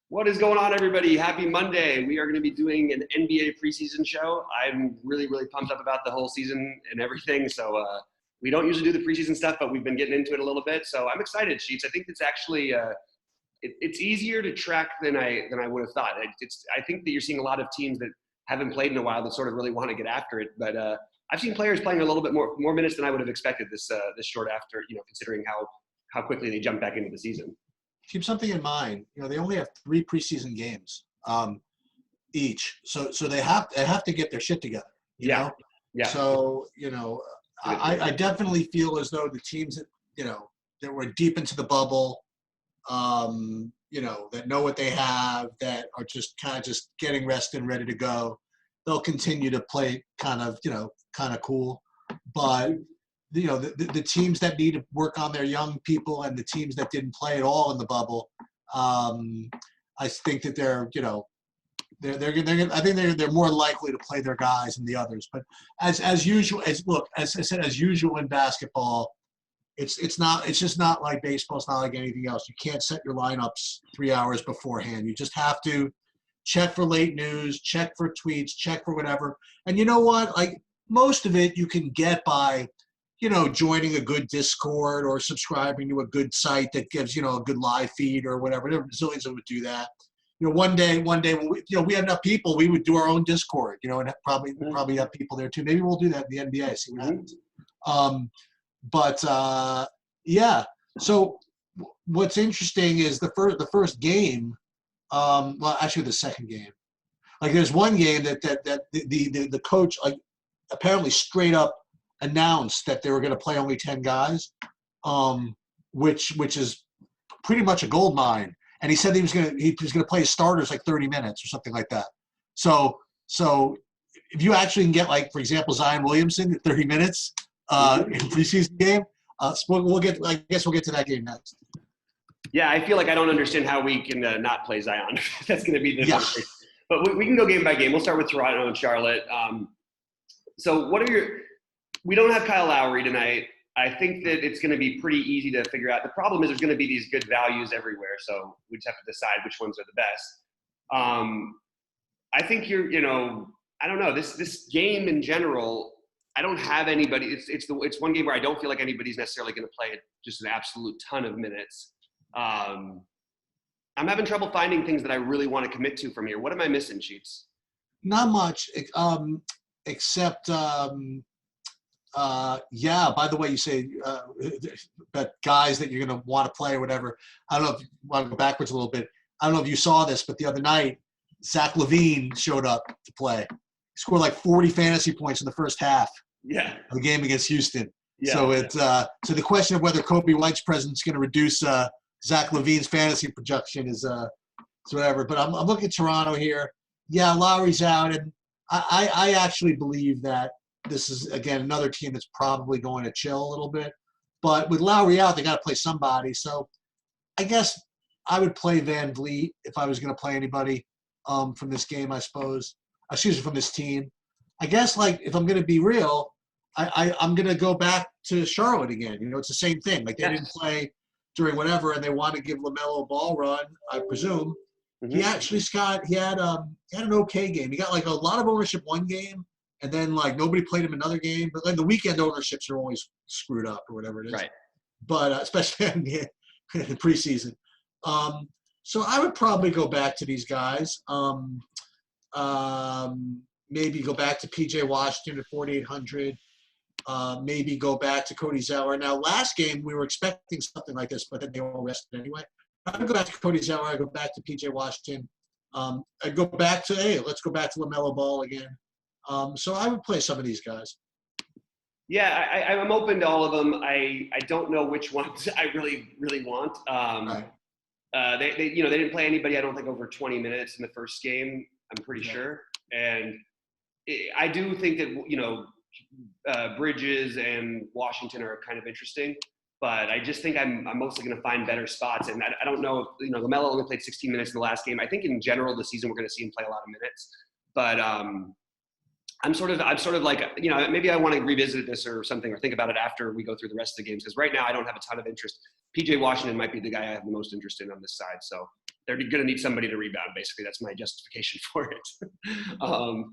What is going on, everybody? Happy Monday. We are going to be doing an NBA preseason show. I'm really, really pumped up about the whole season and everything. So we don't usually do the preseason stuff, but we've been getting into it a little bit. So I'm excited, Sheets. I think it's actually it's easier to track than I would have thought. I think that you're seeing a lot of teams that haven't played in a while that sort of really want to get after it. But I've seen players playing a little bit more minutes than I would have expected this short after, considering how quickly they jump back into the season. Keep something in mind. They only have 3 preseason games each, so they have to get their shit together. You know? Yeah. So I definitely feel as though the teams that were deep into the bubble, that know what they have, that are just kind of getting rested and ready to go, they'll continue to play kind of cool, but. The teams that need to work on their young people and the teams that didn't play at all in the bubble, I think that they're more likely to play their guys than the others. But as usual, as I said, as usual in basketball, it's just not like baseball. It's not like anything else. You can't set your lineups 3 hours beforehand. You just have to check for late news, check for tweets, check for whatever. And you know what? Like most of it, you can get by. Joining a good Discord or subscribing to a good site that gives, a good live feed or whatever. There are zillions that would do that. One day when we had enough people, we would do our own Discord, and probably have people there too. Maybe we'll do that in the NBA, see what happens. Yeah. So what's interesting is the first game, well, actually the second game. Like there's one game that the coach apparently straight up announced that they were going to play only 10 guys, which is pretty much a gold mine. And he said he was going to play his starters like 30 minutes or something like that. So if you actually can get, like, for example, Zion Williamson at 30 minutes in a preseason game, we'll get to that game next. Yeah, I feel like I don't understand how we can not play Zion. That's going to be the But we can go game by game. We'll start with Toronto and Charlotte. So what are we don't have Kyle Lowry tonight. I think that it's going to be pretty easy to figure out. The problem is there's going to be these good values everywhere, so we just have to decide which ones are the best. I think I don't know. This game in general, I don't have anybody. It's one game where I don't feel like anybody's necessarily going to play just an absolute ton of minutes. I'm having trouble finding things that I really want to commit to from here. What am I missing, Sheets? Not much, except. By the way, you say that guys that you're going to want to play or whatever. I don't know if you want to go backwards a little bit. I don't know if you saw this, but the other night, Zach LaVine showed up to play. He scored like 40 fantasy points in the first half of the game against Houston. So so the question of whether Kobe White's presence is going to reduce Zach LaVine's fantasy production is whatever. But I'm looking at Toronto here. Yeah, Lowry's out, and I actually believe that this is, again, another team that's probably going to chill a little bit. But with Lowry out, they got to play somebody. So I guess I would play Van Vliet if I was going to play anybody from this game, I suppose. Excuse me, from this team. I guess, like, if I'm going to be real, I'm going to go back to Charlotte again. It's the same thing. Like, they didn't play during whatever, and they want to give LaMelo a ball run, I presume. Mm-hmm. He actually, Scott, he had an okay game. He got, like, a lot of ownership one game. And then, like, nobody played him another game. But, like, the weekend ownerships are always screwed up or whatever it is. Right. But especially in the preseason. So I would probably go back to these guys. Maybe go back to P.J. Washington at 4,800. Maybe go back to Cody Zeller. Now, last game we were expecting something like this, but then they all rested anyway. I would go back to Cody Zeller. I go back to P.J. Washington. I'd go back to, let's go back to LaMelo Ball again. So I would play some of these guys. Yeah, I'm open to all of them. I don't know which ones I really, really want. Right. They didn't play anybody, I don't think, over 20 minutes in the first game, I'm pretty sure. And I do think that, Bridges and Washington are kind of interesting. But I just think I'm mostly going to find better spots. And I don't know if, LaMelo only played 16 minutes in the last game. I think in general this season we're going to see him play a lot of minutes. But I'm sort of like, maybe I want to revisit this or something, or think about it after we go through the rest of the games. Because right now I don't have a ton of interest. P.J. Washington might be the guy I have the most interest in on this side. So they're going to need somebody to rebound. Basically, that's my justification for it.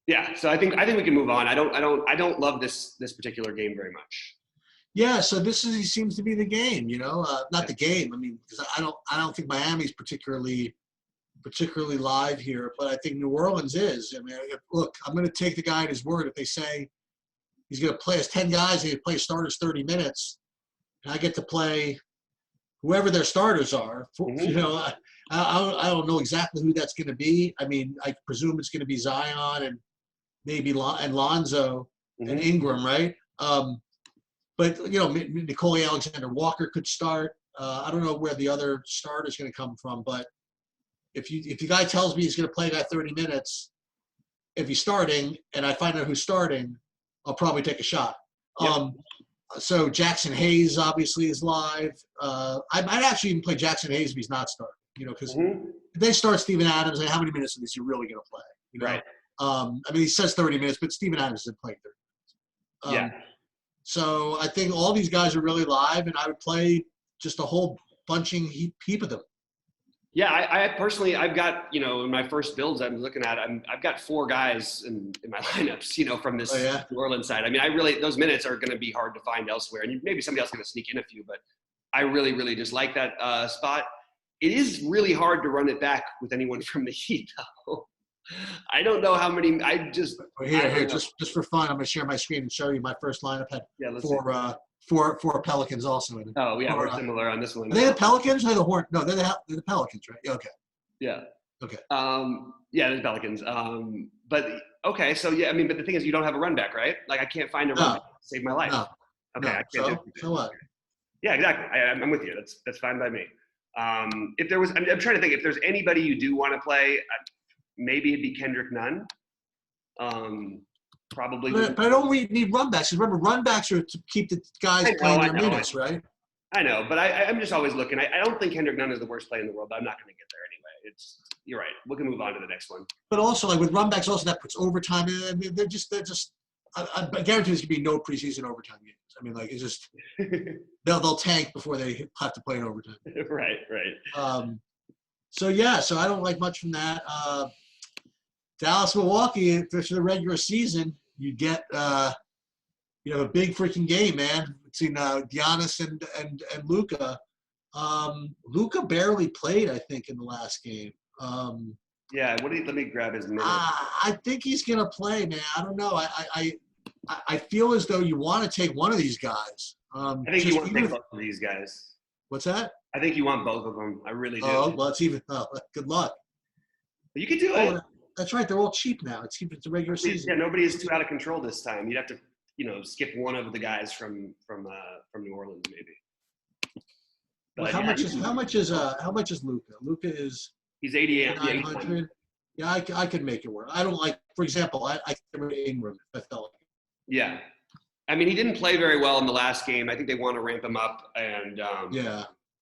Yeah, so I think we can move on. I don't love this particular game very much. Yeah, so this seems to be the game, not the game. I mean, because I don't think Miami's particularly live here, but I think New Orleans is. I mean, look, I'm going to take the guy at his word. If they say he's going to play as 10 guys, he's going to play starters 30 minutes, and I get to play whoever their starters are. Mm-hmm. I don't know exactly who that's going to be. I mean, I presume it's going to be Zion and maybe Lonzo and Ingram, right? But, Nicole Alexander-Walker could start. I don't know where the other start is going to come from, but if the guy tells me he's going to play a guy 30 minutes, if he's starting and I find out who's starting, I'll probably take a shot. Yep. So Jackson Hayes obviously is live. I might actually even play Jackson Hayes if he's not starting, because if they start Steven Adams, like, how many minutes is he really going to play? Right. I mean, he says 30 minutes, but Steven Adams isn't playing 30 minutes. So I think all these guys are really live, and I would play just a whole bunching heap of them. Yeah, I personally, I've got, in my first builds I'm looking at, I've got 4 guys in my lineups, from this New Orleans side. I mean, those minutes are going to be hard to find elsewhere, and maybe somebody else is going to sneak in a few, but I really, really just like that spot. It is really hard to run it back with anyone from the Heat, though. I don't know how many. Just for fun, I'm going to share my screen and show you my first lineup had four Pelicans also in it. Oh yeah, we're similar on this one. Are they the Pelicans or the Hornets? No, they're the Pelicans, right? Yeah, okay. Yeah. Okay. Yeah, they're the Pelicans. But okay, so yeah, I mean, but the thing is, you don't have a run back, right? Like, I can't find a run back to save my life. No. Okay, I can't do it. So what? Yeah, exactly. I'm with you. That's fine by me. If there was, I'm trying to think if there's anybody you do want to play. Maybe it'd be Kendrick Nunn. Probably. But I don't need run backs. Remember, run backs are to keep the guys playing their minutes, right? I know, but I'm just always looking. I don't think Kendrick Nunn is the worst player in the world, but I'm not going to get there anyway. You're right. We can move on to the next one. But also, like with run backs, also that puts overtime in. I mean, they're just. I guarantee there's going to be no preseason overtime games. I mean, like, it's just they'll tank before they have to play in overtime. Right. So I don't like much from that. Dallas, Milwaukee, for the regular season, you get a big freaking game, man, between Giannis and Luka. Luka barely played, I think, in the last game. Yeah, let me grab his minute. I think he's gonna play, man. I don't know. I feel as though you want to take one of these guys. I think you want to take both of these guys. What's that? I think you want both of them. I really do. Oh, well, it's even. Good luck. But you could do it. That's right. They're all cheap now. It's cheap. It's a regular season. Yeah, nobody is too out of control this time. You'd have to, skip one of the guys from New Orleans, maybe. Well, how much is Luka? Luka is. He's 8,900. Yeah, I could make it work. I don't like. For example, I get rid of Ingram if I felt like. Yeah, I mean, he didn't play very well in the last game. I think they want to ramp him up, and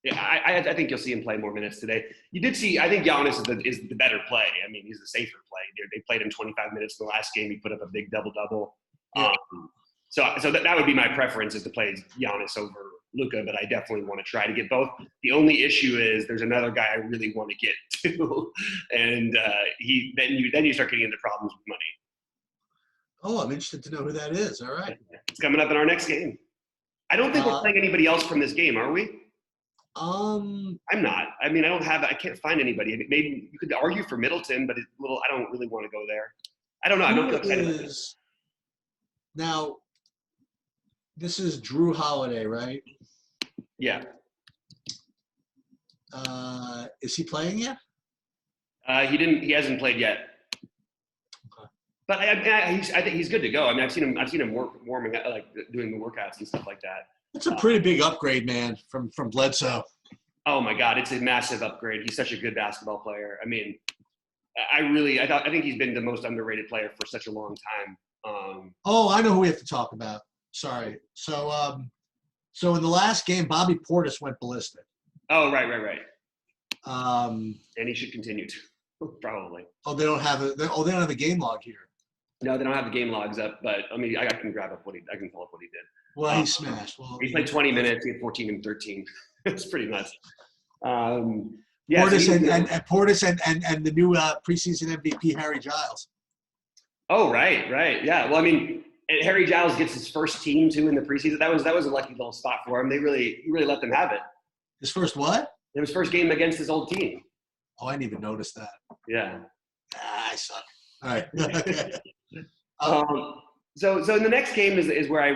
Yeah, I think you'll see him play more minutes today. You did see, I think Giannis is the better play. I mean, he's the safer play. They played him 25 minutes in the last game. He put up a big double-double. Yeah. So that would be my preference, is to play Giannis over Luka, but I definitely want to try to get both. The only issue is there's another guy I really want to get to, and then you start getting into problems with money. Oh, I'm interested to know who that is. All right. It's coming up in our next game. I don't think we're playing anybody else from this game, are we? I'm not. I mean, I can't find anybody. Maybe you could argue for Middleton, but I don't really want to go there. I don't know. I don't feel excited about this. Now, this is Drew Holiday, right? Yeah. Is he playing yet? He hasn't played yet. Okay. But I think he's good to go. I mean, I've seen him warming up, like doing the workouts and stuff like that. It's a pretty big upgrade, man, from Bledsoe. Oh my God, it's a massive upgrade. He's such a good basketball player. I mean, I think he's been the most underrated player for such a long time. I know who we have to talk about. Sorry. So in the last game, Bobby Portis went ballistic. Oh, right. And he should continue to, probably. Oh, they don't have a game log here. No, they don't have the game logs up, but I can pull up what he did. Well, he smashed. Well, he played 20 minutes. He had 14 and 13. It's pretty nuts. But Yeah, Portis and Portis and the new preseason MVP Harry Giles. Oh, right. Yeah. Well, I mean, Harry Giles gets his first team too in the preseason. That was a lucky little spot for him. He really let them have it. His first what? It was first game against his old team. Oh, I didn't even notice that. Yeah. I suck. All right. Okay. So in the next game is where I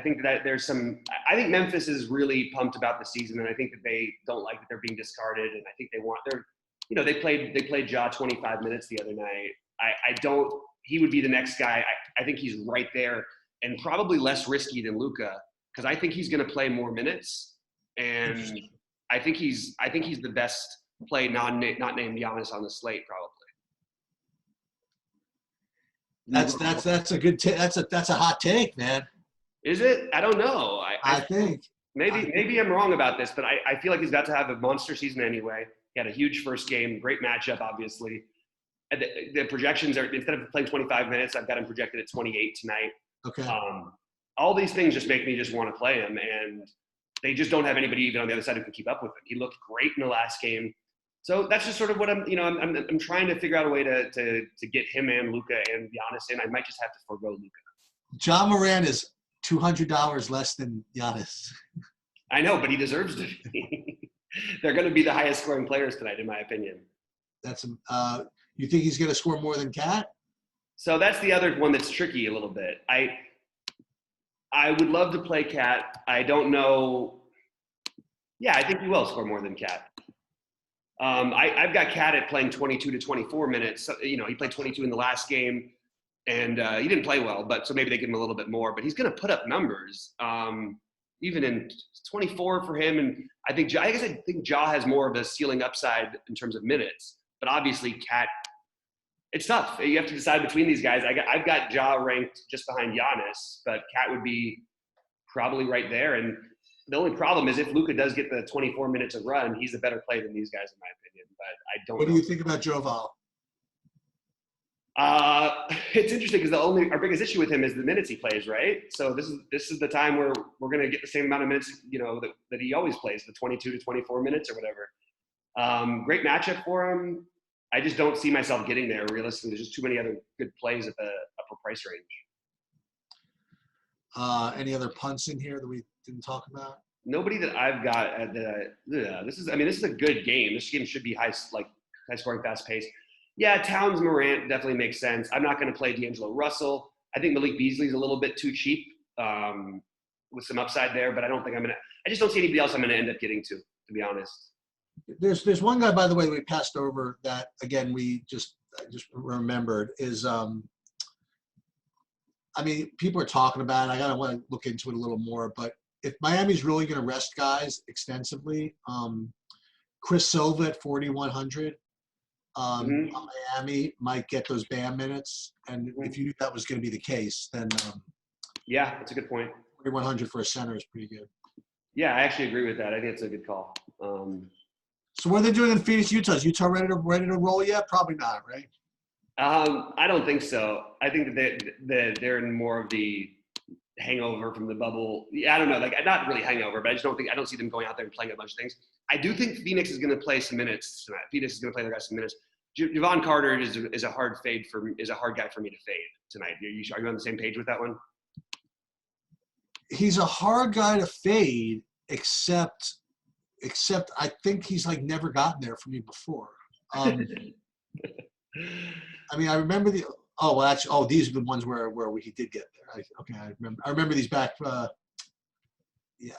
think that there's some. I think Memphis is really pumped about the season, and I think that they don't like that they're being discarded, and I think they played Ja 25 minutes the other night. I don't. He would be the next guy. I think he's right there, and probably less risky than Luka, because I think he's going to play more minutes, and I think he's the best play not named Giannis on the slate probably. That's a good that's a hot take, man. Is it? I don't know. I think maybe I'm wrong about this, but I feel like he's about to have a monster season anyway. He had a huge first game, great matchup, obviously. And the projections are, instead of playing 25 minutes, I've got him projected at 28 tonight. Okay. All these things just make me just want to play him, and they just don't have anybody even on the other side who can keep up with him. He looked great in the last game. So that's just sort of what I'm trying to figure out a way to get him and Luka and Giannis in. I might just have to forego Luka. Ja Morant is $200 less than Giannis. I know, but he deserves to be. They're going to be the highest scoring players tonight, in my opinion. That's you think he's going to score more than Cat? So that's the other one that's tricky a little bit. I would love to play Cat. I don't know. Yeah, I think he will score more than Cat. I've got Cat at playing 22 to 24 minutes. So, he played 22 in the last game, and he didn't play well, but so maybe they give him a little bit more. But he's going to put up numbers, even in 24 for him. And I think Ja has more of a ceiling upside in terms of minutes. But obviously, Cat, it's tough. You have to decide between these guys. I've got Ja ranked just behind Giannis, but Cat would be probably right there. And the only problem is if Luka does get the 24 minutes of run, he's a better player than these guys, in my opinion. But I don't. What do you think about Joval? It's interesting because our biggest issue with him is the minutes he plays, right? So this is the time where we're going to get the same amount of minutes, that he always plays, the 22 to 24 minutes or whatever. Great matchup for him. I just don't see myself getting there. Realistically, there's just too many other good plays at the upper price range. Any other punts in here that we didn't talk about? Nobody that I've got at this is a good game. This game should be high scoring, fast paced. Yeah, Towns Morant definitely makes sense. I'm not going to play D'Angelo Russell. I think Malik Beasley's a little bit too cheap with some upside there, but I just don't see anybody else I'm going to end up getting to be honest. There's one guy, by the way, we passed over that, again, I just remembered is, people are talking about it. I want to look into it a little more, but if Miami's really going to rest guys extensively, Chris Silva at 4,100, Miami might get those BAM minutes. And if you knew that was going to be the case, then yeah, that's a good point. 4,100 for a center is pretty good. Yeah, I actually agree with that. I think it's a good call. So what are they doing in Phoenix, Utah? Is Utah ready to roll yet? Probably not, right? I don't think so. I think that they're in more of the hangover from the bubble. Yeah, I don't know. Like, not really hangover, but I don't see them going out there and playing a bunch of things. I do think Phoenix is going to play some minutes tonight. Phoenix is going to play their guys some minutes. Javon Carter is a hard guy for me to fade tonight. Are you on the same page with that one? He's a hard guy to fade, except I think he's like never gotten there for me before. I remember these are the ones where he did get there. I remember these back. Yeah.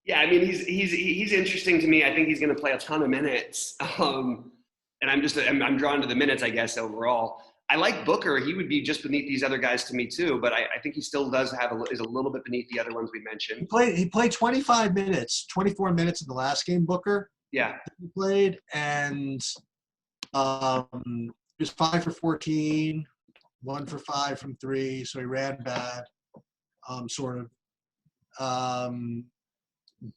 Yeah, he's interesting to me. I think he's going to play a ton of minutes, and I'm drawn to the minutes, I guess, overall. I like Booker. He would be just beneath these other guys to me too, but I think he still is a little bit beneath the other ones we mentioned. He played 25 minutes, 24 minutes in the last game, Booker. Yeah. He played, and he was 5 for 14, 1 for 5 from 3, so he ran bad, sort of.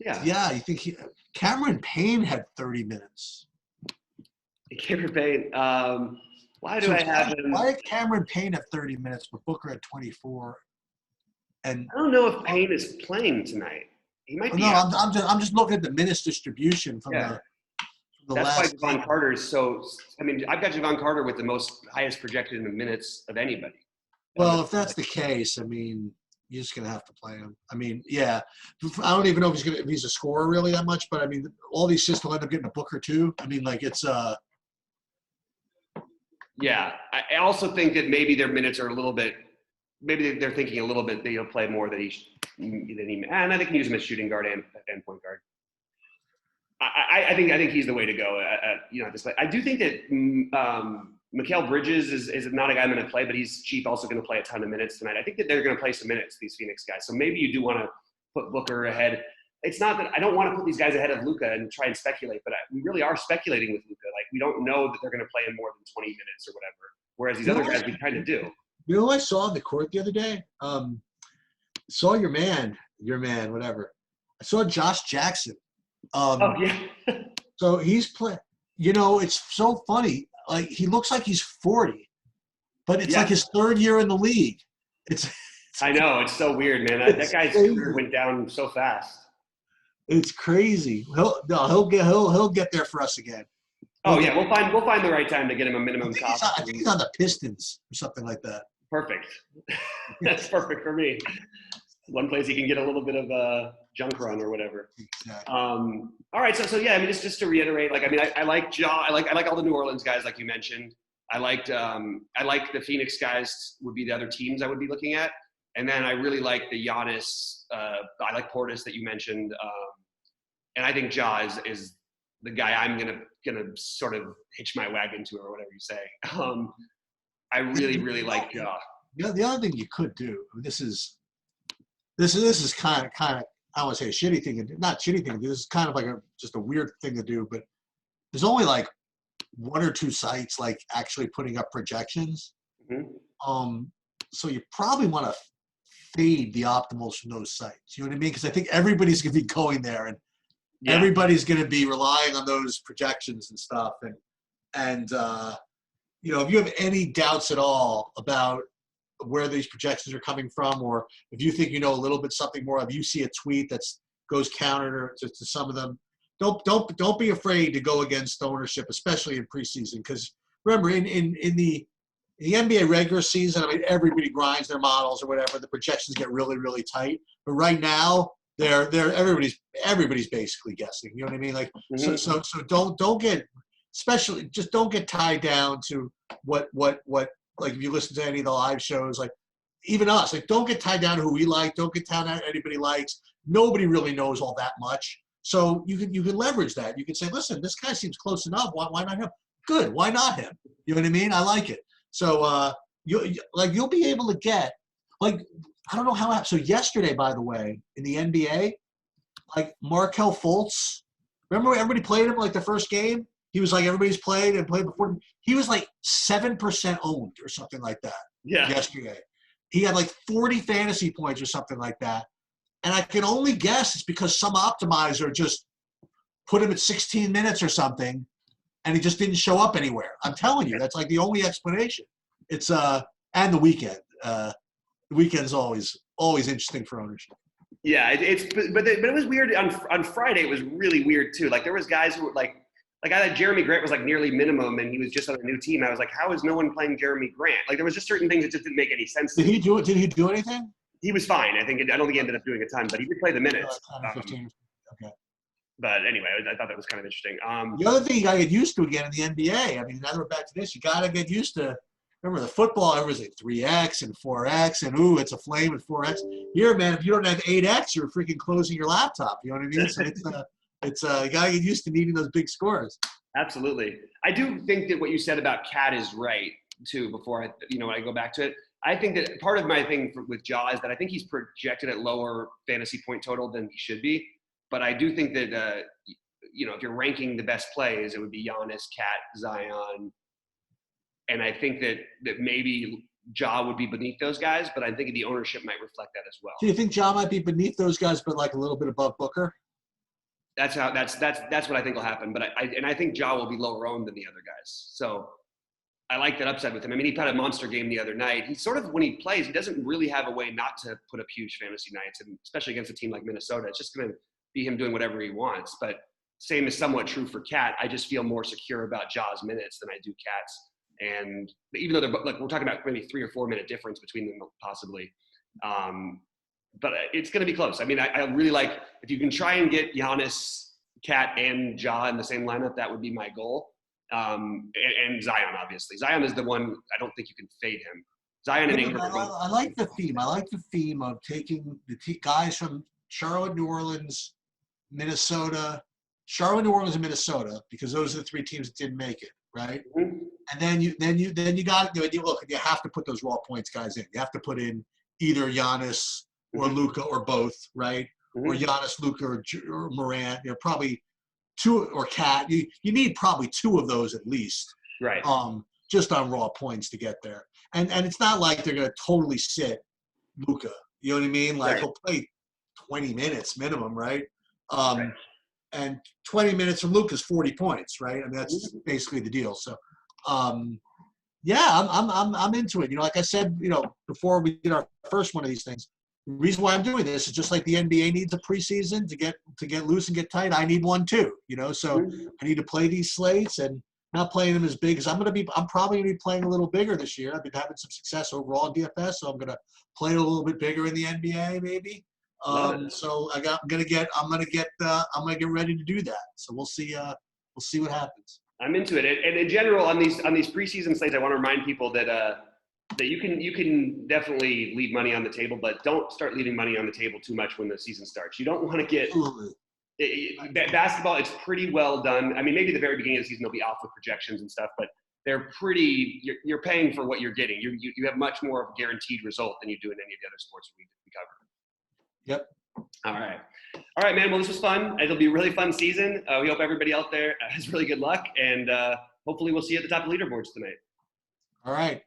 Yeah, you think Cameron Payne had 30 minutes. Cameron Payne. Why do I have him? Why did Cameron Payne have 30 minutes, but Booker had 24? And I don't know if Payne is playing tonight. He might be. No, I'm just looking at the minutes distribution from That's why Javon Carter is so. I mean, I've got Javon Carter with the highest projected in the minutes of anybody. Well, if that's the case, I mean, you're just gonna have to play him. I mean, yeah, I don't even know if he's a scorer really that much, but I mean, all these assists will end up getting a book or two. I mean, like it's Yeah, I also think that maybe their minutes are a little bit. Maybe they're thinking a little bit that he'll play more than and they can use him as shooting guard and point guard. I think he's the way to go. At this play. I do think that Markelle Bridges is not a guy I'm going to play, but he's cheap, also going to play a ton of minutes tonight. I think that they're going to play some minutes, these Phoenix guys. So maybe you do want to put Booker ahead. It's not that I don't want to put these guys ahead of Luka and try and speculate, but we really are speculating with Luka. Like, we don't know that they're going to play him more than 20 minutes or whatever, whereas these other guys we kind of do. You know what I saw on the court the other day? Saw your man, whatever. I saw Josh Jackson. Yeah. So he's playing. You know, it's so funny. Like, he looks like he's 40, but it's like his third year in the league. I know, it's so weird, man. That guy's career went down so fast. It's crazy. He'll get there for us again. We'll find the right time to get him a minimum top. I think he's on the Pistons or something like that. Perfect. That's perfect for me. One place he can get a little bit of a junk run or whatever. Exactly. All right. So yeah, I mean, just to reiterate, like, I mean, I like Ja. I like all the New Orleans guys, like you mentioned. I like the Phoenix guys would be the other teams I would be looking at. And then I really like the Giannis. I like Portis that you mentioned. And I think Ja is the guy I'm gonna sort of hitch my wagon to, or whatever you say. I really like Ja. The other thing you could do, this is kind of I don't want to say a shitty thing, not shitty thing to do. This is kind of like just a weird thing to do, but there's only like one or two sites like actually putting up projections. Mm-hmm. So you probably want to fade the optimals from those sites. You know what I mean? Because I think everybody's going to be going there, and everybody's going to be relying on those projections and stuff. And you know, if you have any doubts at all about where these projections are coming from, or if you think you know a little bit something more, if you see a tweet that goes counter to some of them, don't be afraid to go against ownership, especially in preseason. Because remember, in the NBA regular season, I mean, everybody grinds their models or whatever. The projections get really, really tight. But right now, everybody's basically guessing. You know what I mean? Like, so don't get, especially just don't get tied down to what like if you listen to any of the live shows, like even us, like don't get tied down to who we like. Don't get tied down to anybody likes. Nobody really knows all that much. So you can leverage that. You can say, listen, this guy seems close enough. Why not him? Good. Why not him? You know what I mean? I like it. So you'll be able to get, like, I don't know how. So yesterday, by the way, in the NBA, like Markelle Fultz, remember when everybody played him like the first game? He was like everybody's played and played before. He was like 7% owned or something like that. Yeah. Yesterday, he had like 40 fantasy points or something like that. And I can only guess it's because some optimizer just put him at 16 minutes or something, and he just didn't show up anywhere. I'm telling you, that's like the only explanation. It's and the weekend. The weekend's always interesting for ownership. Yeah, but it was weird on Friday. It was really weird too. Like there was guys who were like I thought Jeremy Grant was like nearly minimum, and he was just on a new team. I was like, how is no one playing Jeremy Grant? Like there was just certain things that just didn't make any sense. Did he do anything? He was fine. I don't think he ended up doing a ton, but he did play the minutes. 15. Okay. But anyway, I thought that was kind of interesting. The other thing you got to get used to again in the NBA, I mean, now that we're back to this, you got to get used to, remember the football, everyone's like 3X and 4X, and ooh, it's a flame at 4X. Here, man, if you don't have 8X, you're freaking closing your laptop. You know what I mean? So you got to get used to needing those big scores. Absolutely. I do think that what you said about Cat is right, too, before when I go back to it. I think that part of my thing with Ja is that I think he's projected at lower fantasy point total than he should be. But I do think that, if you're ranking the best plays, it would be Giannis, Cat, Zion. And I think that maybe Ja would be beneath those guys, but I think the ownership might reflect that as well. Do you think Ja might be beneath those guys, but like a little bit above Booker? That's what I think will happen. But I think Ja will be lower owned than the other guys. So I like that upside with him. I mean, he had a monster game the other night. He sort of, when he plays, he doesn't really have a way not to put up huge fantasy nights, and especially against a team like Minnesota. It's just going to be him doing whatever he wants. But same is somewhat true for Cat. I just feel more secure about Ja's minutes than I do Cat's. And even though they're like, we're talking about maybe 3 or 4 minute difference between them possibly. But it's going to be close. I mean, I really like, if you can try and get Giannis, Cat, and Ja in the same lineup, that would be my goal. And Zion, obviously. Zion is the one, I don't think you can fade him. Zion and Ingram. I like the theme. I like the theme of taking the guys from Charlotte, New Orleans, Minnesota, because those are the 3 teams that didn't make it, right? Mm-hmm. And then you got to look. You have to put those raw points guys in. You have to put in either Giannis or Luka or both, right? Or Giannis, Luka, or Morant. Probably 2 or Cat. You need probably 2 of those at least, right? Just on raw points to get there. And it's not like they're going to totally sit Luka. You know what I mean? Like he'll play 20 minutes minimum, right? Right. And 20 minutes from Luka's 40 points, right? I mean, that's basically the deal. So, yeah, I'm into it. Like I said, before we did our first one of these things, the reason why I'm doing this is just like the NBA needs a preseason to get loose and get tight. I need one too. So I need to play these slates and not playing them as big as I'm probably gonna be playing a little bigger this year. I've been having some success overall in DFS, so I'm gonna play a little bit bigger in the NBA maybe. So I'm gonna get ready to do that. So we'll see what happens. I'm into it. And in general, on these preseason slates, I want to remind people that you can definitely leave money on the table, but don't start leaving money on the table too much when the season starts. You don't want to get basketball. It's pretty well done. I mean, maybe the very beginning of the season they'll be off with projections and stuff, but they're pretty. You're paying for what you're getting. You have much more of a guaranteed result than you do in any of the other sports we cover. Yep. All right, man. Well, this was fun. It'll be a really fun season. We hope everybody out there has really good luck, and hopefully we'll see you at the top of the leaderboards tonight. All right.